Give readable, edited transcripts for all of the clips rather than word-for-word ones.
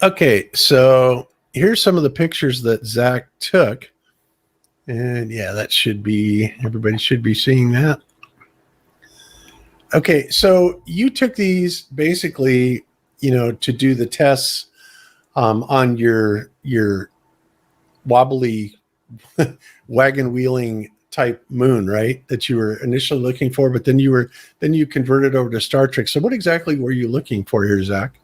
Okay, so here's some of the pictures that Zach took. And yeah, that should be, everybody should be seeing that. Okay, so you took these basically, to do the tests on your wobbly wagon wheeling type moon, right? That you were initially looking for, but then you converted over to Star Trek. So what exactly were you looking for here, Zach?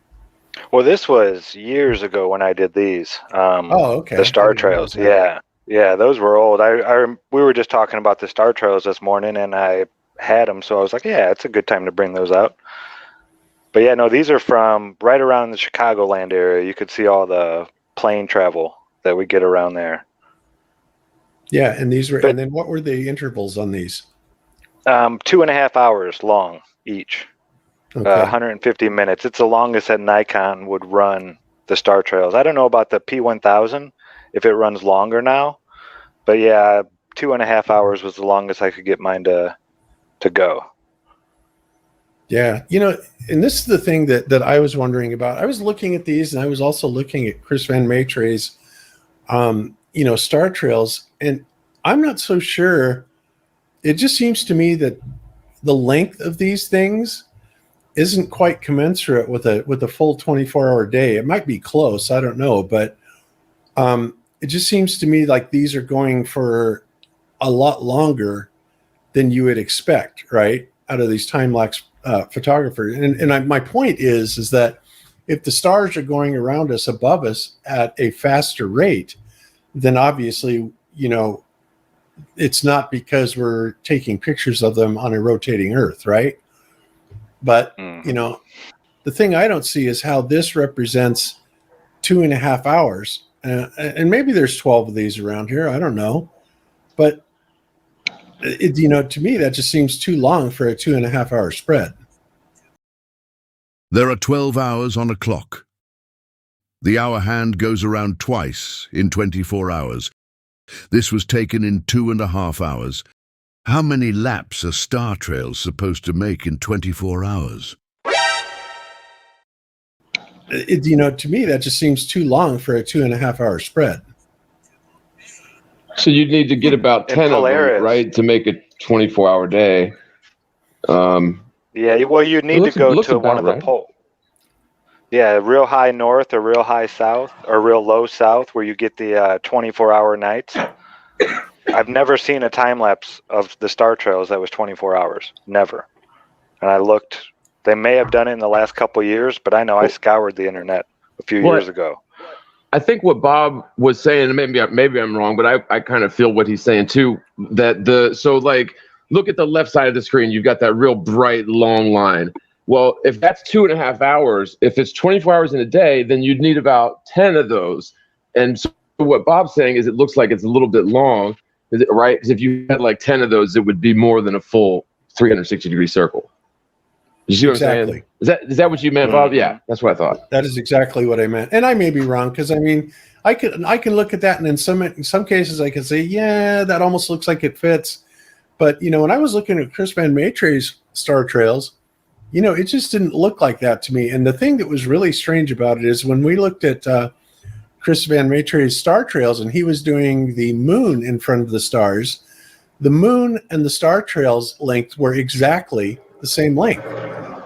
Well, this was years ago when I did these. Okay. The Star Trails. Yeah, those were old. We were just talking about the Star Trails this morning, and I had them, so I was like, yeah, it's a good time to bring those out. But yeah, no, these are from right around the Chicagoland area. You could see all the plane travel that we get around there. Yeah, and and then what were the intervals on these? 2.5 hours long each. Okay. 150 minutes. It's the longest that Nikon would run the Star Trails. I don't know about the P1000 if it runs longer now, but yeah, 2.5 hours was the longest I could get mine to go. Yeah, and this is the thing that I was wondering about. I was looking at these, and I was also looking at Chris Van Maitre's, Star Trails, and I'm not so sure. It just seems to me that the length of these things isn't quite commensurate with a full 24-hour day. It might be close, I don't know, but it just seems to me like these are going for a lot longer than you would expect, right? Out of these time-lapse photographers. And my point is that if the stars are going around us, above us at a faster rate, then obviously, it's not because we're taking pictures of them on a rotating Earth, right? But, the thing I don't see is how this represents 2.5 hours. And maybe there's 12 of these around here. I don't know. But, to me, that just seems too long for a 2.5 hour spread. There are 12 hours on a clock. The hour hand goes around twice in 24 hours. This was taken in 2.5 hours. How many laps are Star Trails supposed to make in 24 hours? To me, that just seems too long for a 2.5 hour spread. So you'd need to get about 10 of them, right, to make a 24-hour day. Yeah, well, you need to go to one of the poles. Yeah, real high north or real high south or real low south where you get the 24-hour nights. I've never seen a time lapse of the Star Trails that was 24 hours. Never. And I looked. They may have done it in the last couple of years, but I know I scoured the internet a few years ago. I think what Bob was saying, and maybe I'm wrong, but I kind of feel what he's saying too. That look at the left side of the screen. You've got that real bright long line. Well, if that's 2.5 hours, if it's 24 hours in a day, then you'd need about 10 of those. And so what Bob's saying is it looks like it's a little bit long, right? Because if you had like 10 of those, it would be more than a full 360-degree circle. You see what I'm saying? Is that what you meant, Bob? Yeah, that's what I thought. That is exactly what I meant. And I may be wrong because, I can look at that, and in some cases I can say, yeah, that almost looks like it fits. But, when I was looking at Chris Van Maitre's Star Trails, it just didn't look like that to me. And the thing that was really strange about it is when we looked at Chris Van Maitre's Star Trails and he was doing the moon in front of the stars, the moon and the Star Trails length were exactly the same length.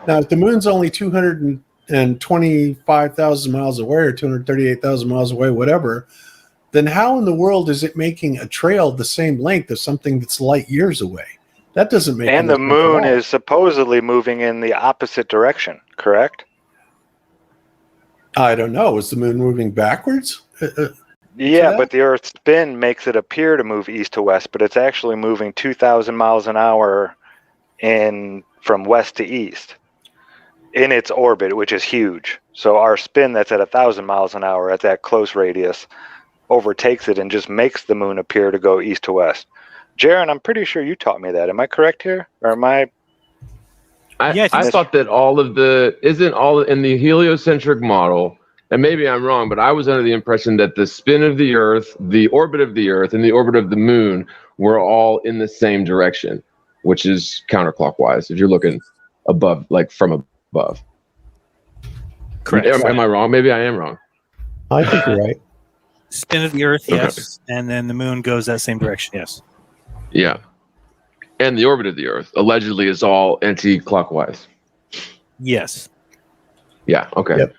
Now, if the moon's only 225,000 miles away or 238,000 miles away, whatever, then how in the world is it making a trail the same length of something that's light years away? That doesn't make sense. And the moon is supposedly moving in the opposite direction, correct? I don't know. Is the moon moving backwards? Yeah, but the Earth's spin makes it appear to move east to west, but it's actually moving 2,000 miles an hour from west to east in its orbit, which is huge. So our spin that's at 1,000 miles an hour at that close radius overtakes it and just makes the moon appear to go east to west. Jaron, I'm pretty sure you taught me that. Am I correct here? Or am I? I thought that isn't all in the heliocentric model, and maybe I'm wrong, but I was under the impression that the spin of the Earth, the orbit of the Earth, and the orbit of the moon were all in the same direction, which is counterclockwise if you're looking above, like from above. Correct. Am I wrong? Maybe I am wrong. I think you're right. Spin of the Earth, Okay. yes, and then the moon goes that same direction, yes. Yeah. And the orbit of the Earth allegedly is all anti-clockwise. Yes. Yeah. Okay. Yep.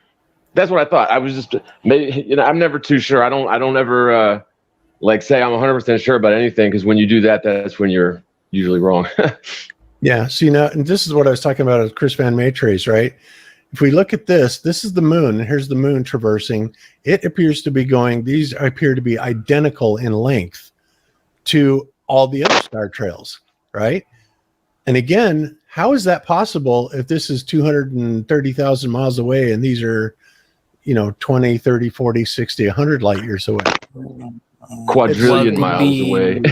That's what I thought. I was just maybe I'm never too sure. I don't ever like say I'm 100% sure about anything, because when you do that, that's when you're usually wrong. Yeah. So, and this is what I was talking about with Chris Van Matres, right? If we look at this is the moon, and here's the moon traversing. It appears to be these appear to be identical in length to all the other star trails, right? And again, how is that possible if this is 230,000 miles away and these are, 20, 30, 40, 60, 100 light years away? Quadrillion miles away.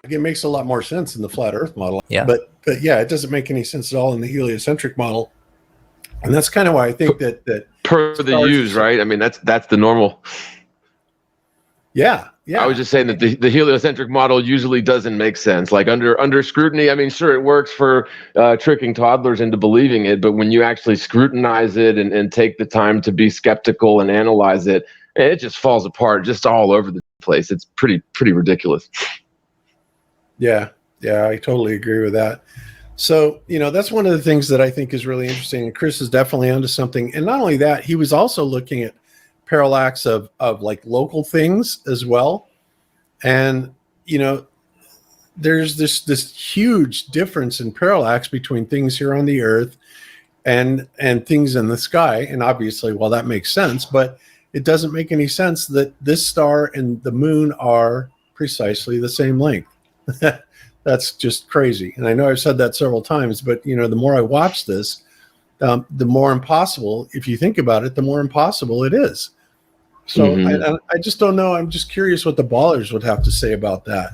It makes a lot more sense in the flat Earth model. Yeah. But yeah, it doesn't make any sense at all in the heliocentric model. And that's kind of why I think that Per the use, right? I mean, that's the normal. Yeah. I was just saying that the heliocentric model usually doesn't make sense. Like under scrutiny, I mean, sure, it works for tricking toddlers into believing it, but when you actually scrutinize it and take the time to be skeptical and analyze it, it just falls apart just all over the place. It's pretty ridiculous. Yeah, I totally agree with that. So, that's one of the things that I think is really interesting. And Chris is definitely onto something. And not only that, he was also looking at parallax of like local things as well. And, there's this huge difference in parallax between things here on the Earth and things in the sky. And obviously, well, that makes sense, but it doesn't make any sense that this star and the moon are precisely the same length. That's just crazy. And I know I've said that several times, but the more I watch this, the more impossible, if you think about it, the more impossible it is. So I just don't know. I'm just curious what the ballers would have to say about that.